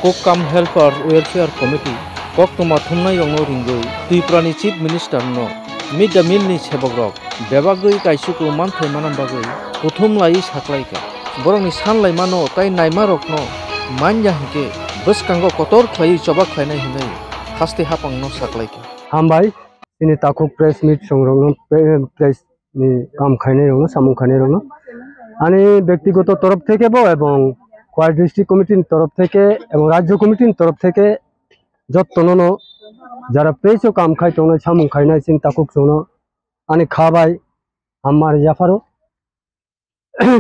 Kokam Helper Welfare Committee Koktoma Thumnai Yongno Ringoi Triprani Chief Minister no Mid the Meal ni Chebogrok Bebagoi Kaisuku Manthai Manambagoi Puthum Lai Saklaika Boroni Sanlai Mano Tai Naimarok no Manja Hike Buskango Kotor Klai Chobak Klaina Hinai Haste Hapang no Saklaika Hambai ini takuk press meet songrong press ni kam khaine rong samung khaine rong ani ব্যক্তিগত তরফ থেকে এবং কোয়ার district কমিটির তরফ থেকে এবং রাজ্য কমিটির তরফ থেকে যত্ননো যারা পেয়েছো কাম খাইতো না সামুং খাইনাই সিন তাকুক জনো আনি খাবাই আমার জাফারো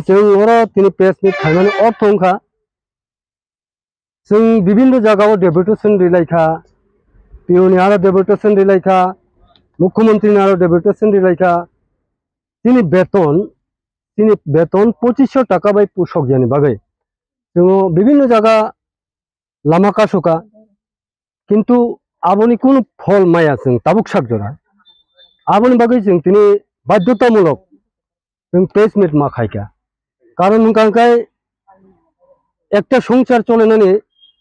जों ওরা তিনি প্রেস মিট খাইমানে অর্থংখা जों বিভিন্ন জায়গাও ডেপুটেশন রিলাইখা পিওনি আরো ডেপুটেশন রিলাইখা মুখ্যমন্ত্রী আরো ডেপুটেশন রিলাইখা তিনি বেতন 2500 টাকা বাই পোষক জানি বাগে जों বিভিন্ন জায়গা লামা কাশুকা কিন্তু আবনি কোন ফল মায়া जों তাবুক সাকজরা আবনি বাগে जों তিনি বাধ্যতামূলক जों প্রেস মিট মা খাইকা কারণ কাঙ্কায় একটা সংসার চলে না নি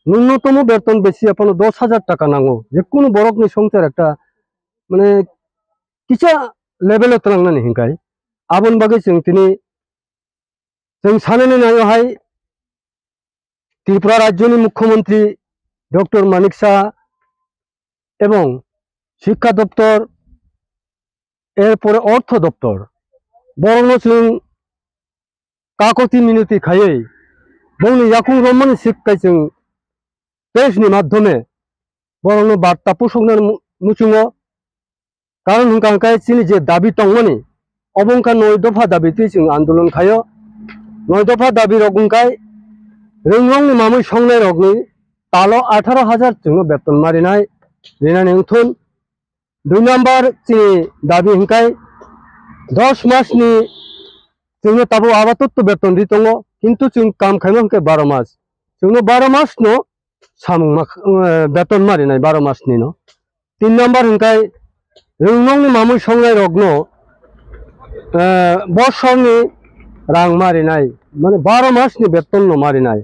ন্যূনতম বেতন বেশি আপন 10000 টাকা নাঙ্গো যে কোন বড়কনি সংসার একটা মানে কিছা লেভেলে তরাংনা নি হিংকাই আবন বাগে जों তিনি जों সানেনে নাयो हाय ত্রিপুরা রাজ্যনি মুখ্যমন্ত্রী ডক্টর মানিক সাহা এবং শিক্ষা দপ্তর এরপরে অর্থ দপ্তর বরং जों কাকতি মিনতি খাইয়ে বংনি ইয়াকুং রমন শিক্ষাই जों প্রেসনি মাধ্যমে বরং বার্তা পোষকনার মুচুঙো কারণ হুঙ্কাঙ্কাই চিনি যে দাবি টংমনি অবংকা 9 দফা দাবিতে जों আন্দোলন খাইও 9 দফা দাবি রগুঙ্কাই रोंगरंगनि मामुइ संनाय रगनि तालो 18000 जों बेतन मारिनाय रिनानि उथुन 2 नम्बर चिनि दाबि हिंकाय 10 मासनि जोंनो ताबो आबादत्व बेतन दितंगो किन्तु जों काम खाइमो हिंकाय 12 मास जोंनो 12 मास नो सामुं बेतन मारिनाय 12 मासनि नो 3 नम्बर हिंकाय रोंगरंगनि मामुइ संनाय रगनो बसरनि रां मारिनाय माने 12 मासनि बेतन नो मारिनाय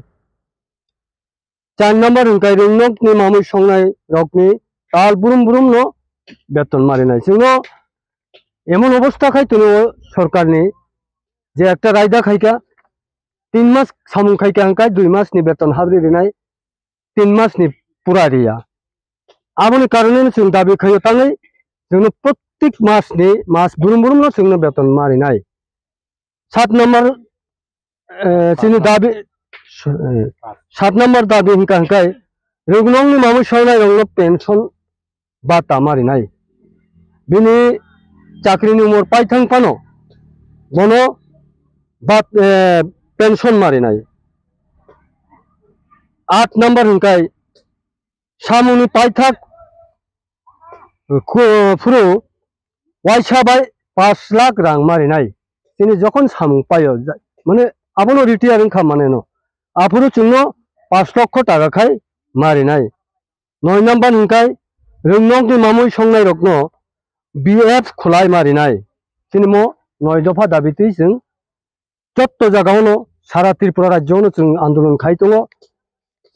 4 नम्बर हिंकाय रोंगरंगनि मामुइ संनाय रगनि ताल बुरुम बुरुम नो बेतन मारिनाय जोंनो एमन अबस्था खाइतनो सरकारनि जे একটা রায়দা খাইকা 3 মাস সামুং খাইকা হাंकाय 2 মাসनि বেতन हाब्रि रिनाय 3 मासनि पुरा रिया आबनि कारणे जों दाबि खायो ताङै जोंनो प्रत्येक मासनि मास बुरुम बुरुम नो जोंनो बेतन मारिनाय 7 नम्बर चिनि दाबि 7 नम्बर दाबि हिंका हांकाय रोंगरंगनि मामुइ संनाय रंनो पेन्सन बाता मारिनाय बिनि चाकरिनि उमर पाइथां पानो बनो बात पेन्सन मारिनाय 8 नम्बर हिंकाय सामुनि पाइथाक फुरु वाइसाबाय 5 लाख रां मारिनाय তিনি যখন সামুং পায় মানে আবনো রিটায়ারিং খামানে নো আফুরু চুনো 5 লক্ষ টাকা খাই মারিনাই 9 নাম্বার হিংকাই रोंगरंगनि मामुइ संनाय रगनो বিএফ খোলাই মারিনাই তিনি মো 9 দফা দাবিতে जों যত জায়গাওনো সারা ত্রিপুরা রাজ্যওনো जों আন্দোলন খাইতঙ্গো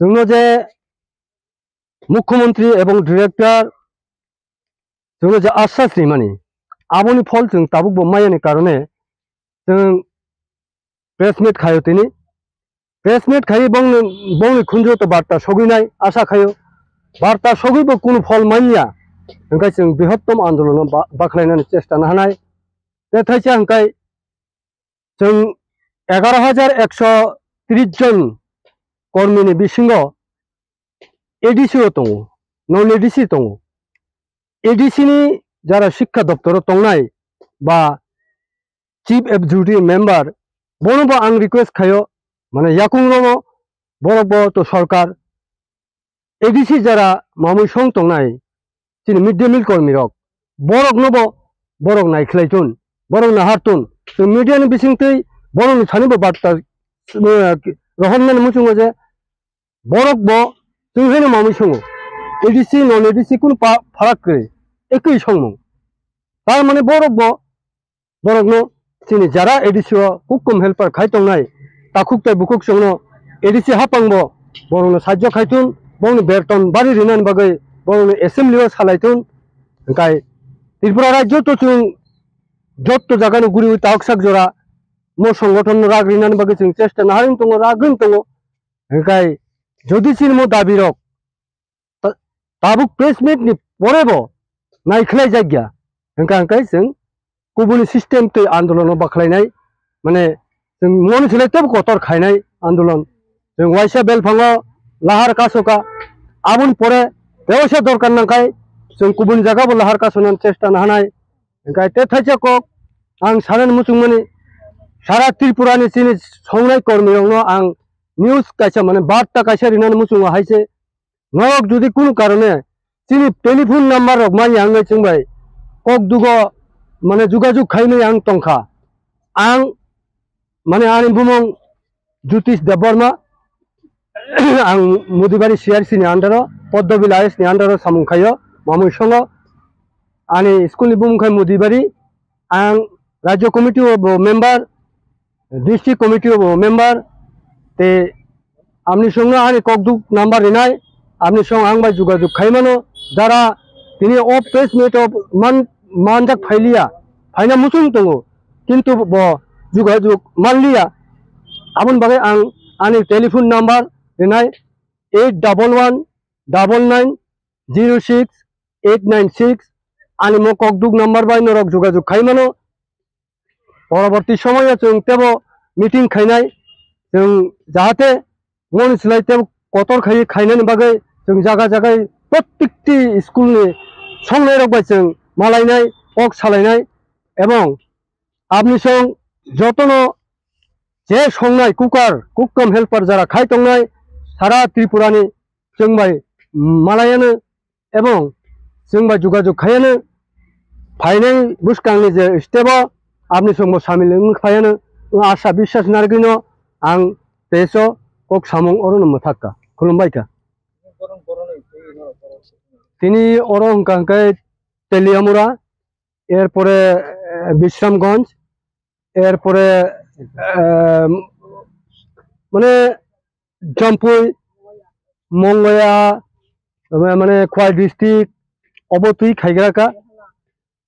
जोंनो जे মুখ্যমন্ত্রী এবং ডিরেক্টর जोंनो जे आश्वास रिमानि आबनि फल जों ताबुक बमायनि कारणे जों प्रेस मिट खायो তিনি प्रेस मिट खायो बंनि खुंजो तो बार्ता सगिनाय आशा खायो बार्ता सगिबो कोनो फल मानिया ओंखाय जों बृहत्तम आन्दोलन बाख्लायनानै चेष्टा नाहानाय देथायसे ओंखाय जों 11130 जन कर्मीनि बिसिङाव एडिसिओ दङ नन एडिसि दङ एडिसिनि যারা শিক্ষা দপ্তর তংনাই বা চিফ এক্সিকিউটিভ মেম্বার বনব আং রিকোয়েস্ট খাयो মানে ইয়াকুংরনো বরব তো সরকার এডিসি যারা মামুই সং তংনাই চিনি মিড ডে মিল কর্মী রক বরক নব বরক নাইখলাইতুন বরক নাহারতুন তো মিডিয়ানি বিসিংতै বরক সানিबो বার্তা রহনমান মুচুङो যে বরক ব जोंनो मामुई सङो एडिसि नन एडिसि কোন ফারাক করে একই সংমং তার মানে বরকনো চিনি যারা এডিসিও কুকুম হেল্পার খাইতংনাই তাকুকতাই বুকুক সংনো এডিসি হাপাংবো borong sajjo khaitun borong berton bari rinan bagai borong assembly o salaitun kai Tripura rajyo to chung jotto jagano guri taoksak jora mo সংগঠন rag rinan bagai chung chesta naharin tongo ragin tongo kai jodi sin mo dabi rok tabuk press meet ni porebo naikhlai jagya kai chung kubuni system te andolon bakhlainai mane जों मन सोलायते Qatar खायनाय आंदोलन जों वाइसा बेलफाङाव लाहार कासोका आबुन परे बेवसे दरकार नांखाय जों गुबुन जायगाबो लाहार कासोनो चेष्टा नाहानाय ओंखाय ते थाइसे कक आं सानन मुसुंमनि सारा त्रिपुरानि सिनि संनाय कर्मियावनो आं निउज कायसा माने बार्ता कायसा रिनान मुसुंगा हायसे नक जुदि कुनु कारणे सिनि टेलिफोन नाम्बार रक माइ आंगै जोंबाय कक दुगो माने जुगाजुग खायनै आं तंखा आं माने आंनि बुमं ज्योतिष देबबर्मा आं मुदिबारि CRC नि आन्डाराव पद्मबिल IS नि आन्डाराव सामुंखायो मामुइ संग आंनि स्कुलनि बुमंखाय मुदिबारि आं राज्य committee member district committee member ते आमनि संग आंनि ककदुक नाम्बार रिनाय आमनि संग आं बाय जुगाजुग खायमानो जारा तिनि अफ प्रेस मेट अफ मानजाक फाइलिया फाइना मुसुं दङ किन्तु ब जुगाजुग मानलिया आबुन बागै आं आंनि टेलिफोन नाम्बार रिनाय 819906 आंनि मो ककदुक नाम्बार बाय नरक जुगाजुग खायमानो परवर्ती समय जों तेबो मिटिं खायनाय जों जाहाथे मन सोलायते कतर खाय खायनायनि बागै जों जागा जागा प्रत्येकटी स्कुलनि संनाय रक बाय जों मालायनाय पक सालायनाय एवं आपनि सं जतनो जे संनाय कुकम हेल्पार जरा खाय तंनाय सारा त्रिपुरानि जोंबाय मालायानो एवं जोंबाय जुगाजुग खायानो फायनाय बुसकांनि जे स्टेपा आपनि संग सामिल खायानो आशा बिश्वास नारगिनो आं पेसो कक सामुं अरन मथाक्का खुलुमबायका তিনি অর হংকাংকাय তেলিয়ামুরা এরপরে বিশ্রামগঞ্জ এরপরে মানে জামপুই মঙ্গয়া মানে খোয়াই ডিস্ট্রিক্ট অবতুই খাইগ্রাকা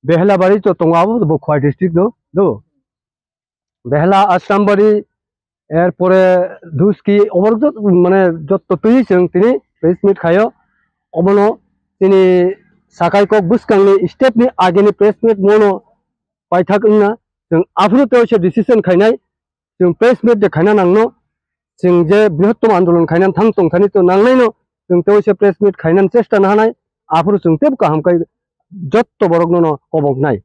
বেহলাবাড়ি তো তঙ্গাবো খোয়াই ডিস্ট্রিক্ট দো বেহলা আশ্রামবাড়ি এরপরে ধুসকি অবর মানে যত তুই जों তিনি প্রেস মিট খায় অবনো তিনি সাকাই কক বুসকাंनि स्टेपनि आगेनि प्रेस मिट मनो पाइथाकना जों आफुरते एसे डिसिजन खायनाय जों प्रेस मिट देखायना नांनो जों जे बृहत्तम आंदोलन खायनानै थां तंथानि तो नांनायनो जों तेवसे प्रेस मिट खायनानै चेष्टा नाहानाय आफुर जों तेब काहामखाय जत्त बरगनो कबकनाय